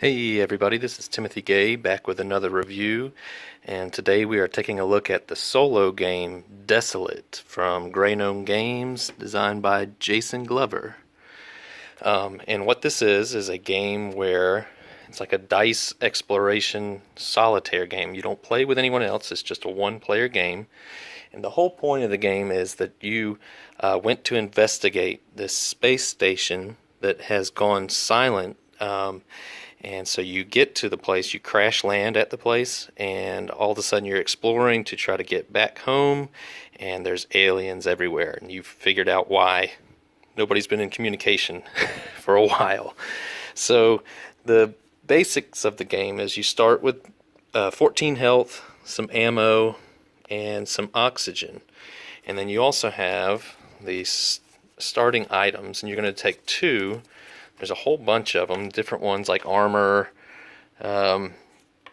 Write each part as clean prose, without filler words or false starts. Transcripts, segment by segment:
Hey everybody, this is Timothy Gay back with another review, and today we are taking a look at the solo game Desolate from Grey Gnome Games, designed by Jason Glover. And what this is a game where it's like a dice exploration solitaire game. You don't play with anyone else, it's just a one-player game. And the whole point of the game is that you went to investigate this space station that has gone silent. And so you get to the place, you crash land at the place, and all of a sudden you're exploring to try to get back home, and there's aliens everywhere, and you've figured out why. Nobody's been in communication for a while. So the basics of the game is you start with 14 health, some ammo, and some oxygen. And then you also have these starting items, and you're going to take two. There's a whole bunch of them, different ones like armor,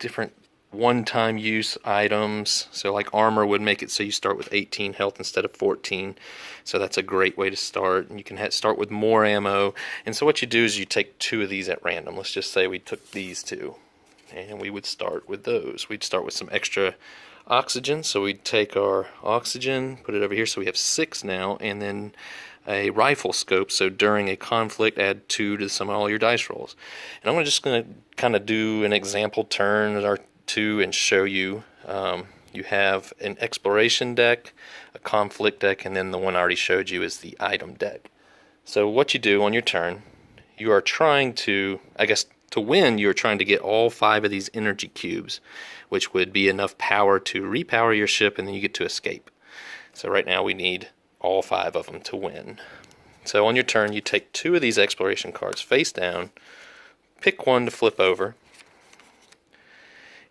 different one-time use items. So like armor would make it so you start with 18 health instead of 14. So that's a great way to start. And you can start with more ammo. And so what you do is you take two of these at random. Let's just say we took these two, and we would start with those. We'd start with some extra oxygen. So we'd take our oxygen, put it over here. So we have 6 now, and then a rifle scope, so during a conflict add 2 to some of all your dice rolls. And I'm just going to kind of do an example turn or 2 and show you. You have an exploration deck, a conflict deck, and then the one I already showed you is the item deck. So what you do on your turn, you are trying to, to win, you're trying to get all 5 of these energy cubes, which would be enough power to repower your ship, and then you get to escape. So right now we need all 5 of them to win. So on your turn, you take 2 of these exploration cards face down, pick one to flip over,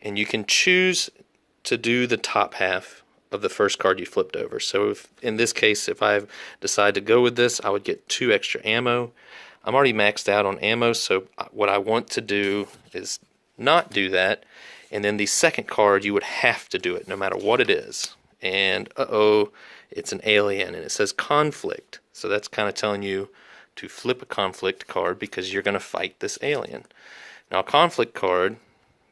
and you can choose to do the top half of the first card you flipped over. So in this case, if I decide to go with this, I would get 2 extra ammo. I'm already maxed out on ammo, so what I want to do is not do that, and then the second card, you would have to do it no matter what it is. And it's an alien, and it says conflict. So that's kind of telling you to flip a conflict card because you're going to fight this alien. Now, a conflict card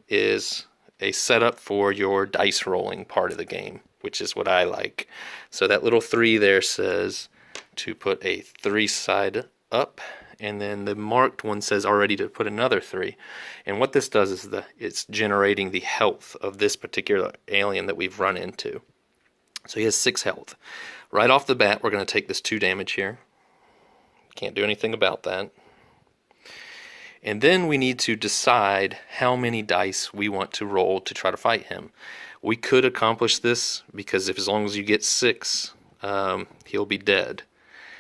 is a setup for your dice rolling part of the game, which is what I like. So that little 3 there says to put a 3 side up, and then the marked one says already to put another 3. And what this does is it's generating the health of this particular alien that we've run into. So he has 6 health. Right off the bat, we're going to take this 2 damage here. Can't do anything about that. And then we need to decide how many dice we want to roll to try to fight him. We could accomplish this because as long as you get 6, he'll be dead.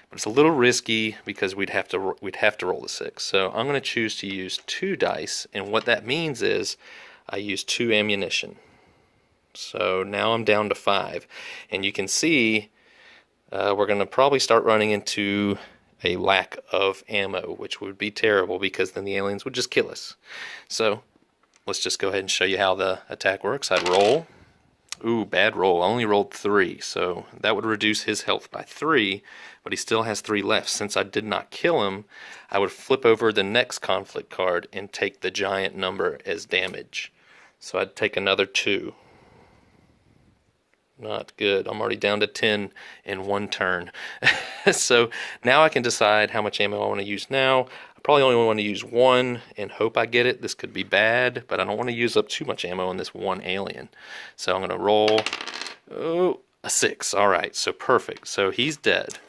But it's a little risky because we'd have to roll the 6. So I'm going to choose to use 2 dice, and what that means is I use 2 ammunition. So now I'm down to 5, and you can see we're going to probably start running into a lack of ammo, which would be terrible because then the aliens would just kill us. So let's just go ahead and show you how the attack works. I'd roll. Ooh, bad roll. I only rolled 3, so that would reduce his health by 3, but he still has 3 left. Since I did not kill him, I would flip over the next conflict card and take the giant number as damage. So I'd take another 2. Not good. I'm already down to 10 in one turn. So now I can decide how much ammo I want to use now. I probably only want to use 1 and hope I get it. This could be bad, but I don't want to use up too much ammo on this one alien. So I'm going to roll a 6. All right, so perfect. So he's dead.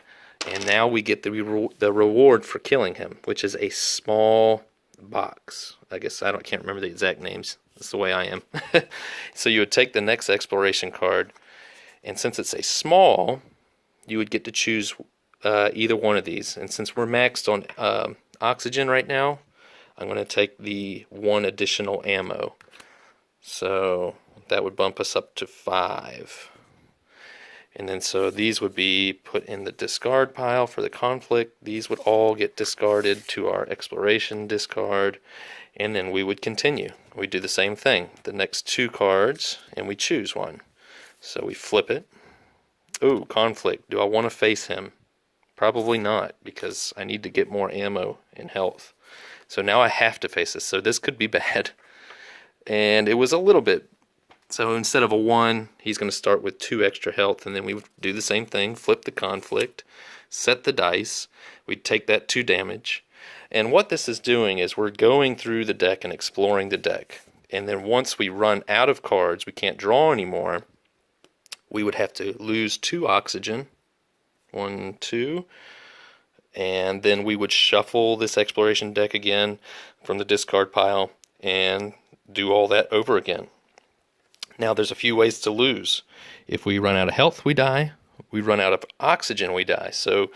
And now we get the reward for killing him, which is a small box. I guess can't remember the exact names. That's the way I am. So you would take the next exploration card, and since it's a small, you would get to choose either one of these. And since we're maxed on oxygen right now, I'm going to take the 1 additional ammo. So that would bump us up to 5. And then so these would be put in the discard pile for the conflict. These would all get discarded to our exploration discard. And then we would continue. We do the same thing. The next 2 cards, and we choose one. So we flip it. Ooh, conflict. Do I want to face him? Probably not, because I need to get more ammo and health. So now I have to face this. So this could be bad. And it was a little bit. So instead of a 1, he's going to start with 2 extra health, and then we would do the same thing, flip the conflict, set the dice, we'd take that 2 damage. And what this is doing is we're going through the deck and exploring the deck. And then once we run out of cards, we can't draw anymore, we would have to lose 2 oxygen. 1, 2. And then we would shuffle this exploration deck again from the discard pile and do all that over again. Now there's a few ways to lose. If we run out of health, we die. We run out of oxygen, we die. So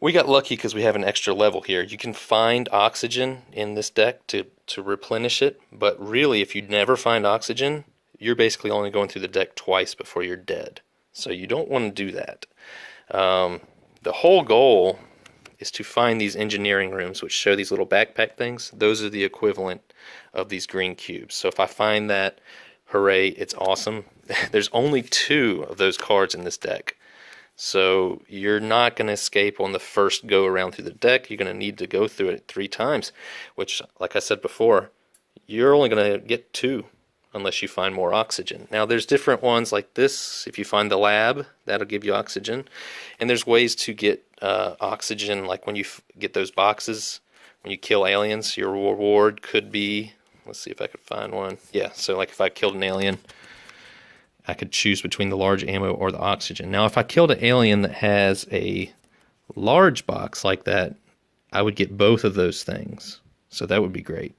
we got lucky because we have an extra level here. You can find oxygen in this deck to replenish it, but really if you never find oxygen, you're basically only going through the deck twice before you're dead. So you don't want to do that. The whole goal is to find these engineering rooms which show these little backpack things. Those are the equivalent of these green cubes. So if I find that, hooray, it's awesome. There's only 2 of those cards in this deck. So you're not going to escape on the first go around through the deck. You're going to need to go through it 3 times, which, like I said before, you're only going to get 2 unless you find more oxygen. Now there's different ones like this. If you find the lab, that'll give you oxygen. And there's ways to get oxygen, like when you get those boxes, when you kill aliens, your reward could be, let's see if I could find one. Yeah, so like if I killed an alien, I could choose between the large ammo or the oxygen. Now if I killed an alien that has a large box like that, I would get both of those things. So that would be great.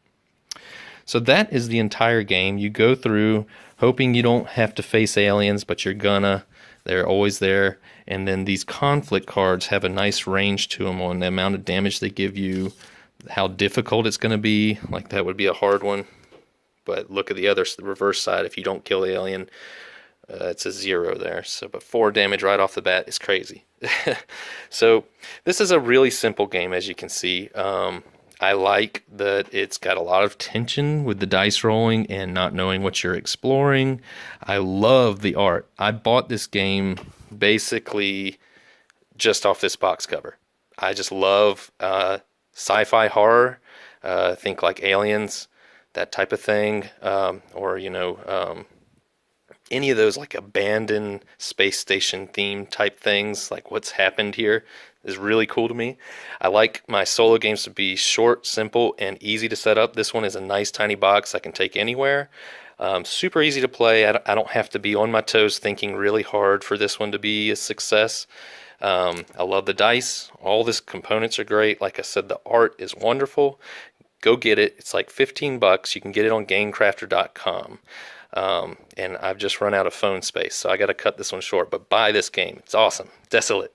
So that is the entire game. You go through hoping you don't have to face aliens, but you're gonna. They're always there. And then these conflict cards have a nice range to them on the amount of damage they give you, how difficult it's going to be. Like that would be a hard one. But look at the reverse side. If you don't kill the alien, it's a 0 there. So, but 4 damage right off the bat is crazy. So this is a really simple game, as you can see. I like that it's got a lot of tension with the dice rolling and not knowing what you're exploring. I love the art. I bought this game basically just off this box cover. I just love sci-fi horror. Think like Aliens, that type of thing, or any of those like abandoned space station theme type things, like what's happened here, is really cool to me. I like my solo games to be short, simple, and easy to set up. This one is a nice tiny box I can take anywhere. Super easy to play. I don't have to be on my toes thinking really hard for this one to be a success. I love the dice. All these components are great. Like I said, the art is wonderful. Go get it. It's like $15. You can get it on GameCrafter.com. And I've just run out of phone space, so I got to cut this one short. But buy this game. It's awesome. Desolate.